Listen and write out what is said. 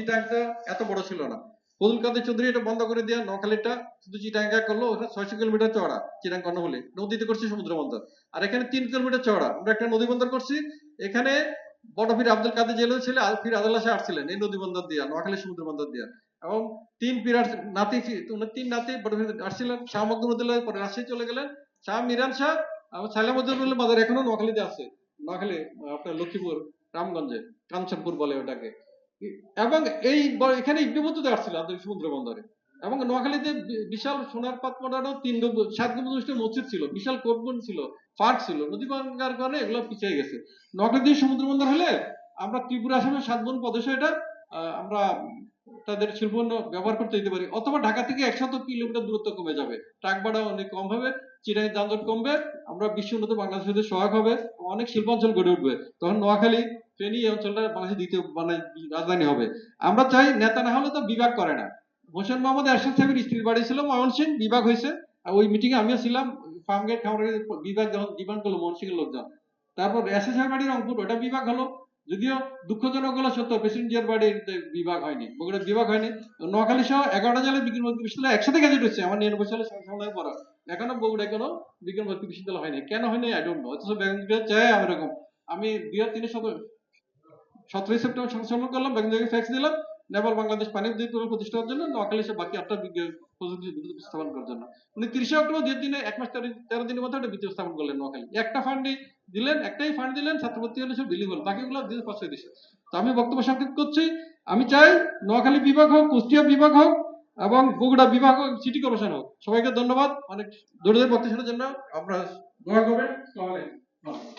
চিটাংটা এত বড় ছিল না। ফজল কাদের চৌধুরী এটা বন্ধ করে দিয়ে নোয়াখালীটা শুধু চিটাঙ্গা করলো, ওটা 600 কিলোমিটার চওড়া চিটাং কর্ণফুলী নদীতে করছি সমুদ্র বন্দর। আর এখানে 3 কিলোমিটার চওড়া আমরা একটা নদী বন্দর করছি। এখানে বড় পীর আব্দুল কাদের জেলেও ছিল, আর পীর আদাল্লাহ শাহ আসছিলেন এই নদী বন্দর দিয়া, নোয়াখালী সমুদ্র বন্দর দিয়া। এবং 3 পীর নাতি, 3 নাতি বড় পীর আসছিলেন। শাহ মকদুমউদ্দৌলা পরে রাজশাহী চলে গেলেন, শাহ মিরান শাহ, আমার সাইলামউদ্দৌলা বাজার এখনো নোয়াখালীতে আছে। নোয়াখালী আপনার লক্ষ্মীপুর রামগঞ্জে কাঞ্চনপুর বলে ওটাকে। এবং এই এখানে ইবনে বতুতা আসছিল আন্তর্জাতিক সমুদ্র বন্দরে। এবং নোয়াখালীতে বিশাল সোনার পাত মোড়ানো 7 গম্বুজ মসজিদ ছিল, বিশাল কোর্টবন ছিল, পার্ক ছিল। নদী ভাঙ্গার কারণে এগুলো পিছিয়ে গেছে। নোয়াখালী সমুদ্র বন্দর হলে আমরা ত্রিপুরা আসামের 7 বন প্রদেশে এটা আমরা তাদের শিল্প ব্যবহার করতে দিতে পারি। অথবা ঢাকা থেকে 100 কিলোমিটার দূরত্ব কমে যাবে, ট্রাক ভাড়া অনেক কম হবে, চিরাই যানজট কমবে, আমরা বিশ্ব উন্নত বাংলাদেশের সহায়ক হবে, অনেক শিল্পাঞ্চল গড়ে উঠবে। তখন নোয়াখালী ফেনী এই অঞ্চলটা বাংলাদেশের দ্বিতীয় রাজধানী হবে। আমরা চাই নেতা না হলে তো বিভাগ করে না। হোসেন মোহাম্মদ এরশাদ সাহেবের স্ত্রীর বাড়ি ছিল ময়মনসিংহ, বিভাগ হয়েছে। আর ওই মিটিং এ আমিও ছিলাম। ফার্ম গেট খামারের বিভাগ যখন ডিমান্ড করলো ময়মনসিংহের লোকজন, তারপর এরশাদ সাহেবের বাড়ি রংপুর, ওটা বিভাগ হলো। যদিও দুঃখজনক হলো সত্য, প্রেসিডেন্ট জিয়ার বাড়ির বিভাগ হয়নি, বগুড়া বিভাগ হয়নি। নোয়াখালী সহ 11টা জেলায় বিজ্ঞান ভর্তি বিশ্ববিদ্যালয় একসাথে গেজেট হচ্ছে আমার 99 সালে সংশোধনের পর। এখনো বগুড়ায় কোনো বিজ্ঞান ভর্তি বিশ্ববিদ্যালয় হয়নি। কেন হয়নি আই ডোন্ট নো। অথচ বেগম জিয়া চাই আমি এরকম। আমি 17 সেপ্টেম্বর সংশোধন করলাম, বেগম জিয়াকে ফ্যাক্স দিলাম নেপাল বাংলাদেশ পানি বিদ্যুৎ প্রতিষ্ঠার জন্য, নোয়াখালী সহ বাকি 8টা প্রযুক্তি বিদ্যুৎ স্থাপন করার জন্য। উনি 30 অক্টোবর 2 দিনে 1 মাস 13 দিনের মধ্যে একটা বিদ্যুৎ স্থাপন করলেন নোয়াখালী। একটা ফান্ডই দিলেন, একটাই ফান্ড দিলেন, ছাত্র ভর্তি হলে সব বিলি হল, বাকিগুলো দিয়ে পাস হয়ে দিচ্ছে। তো আমি বক্তব্য সংক্ষেপ করছি। আমি চাই নোয়াখালী বিভাগ হোক, কুষ্টিয়া বিভাগ হোক, এবং বগুড়া বিভাগ হোক, সিটি কর্পোরেশন হোক। সবাইকে ধন্যবাদ অনেক ধৈর্যের বক্তব্য শোনার জন্য। আপনারা দোয়া করবেন। আসসালামু আলাইকুম।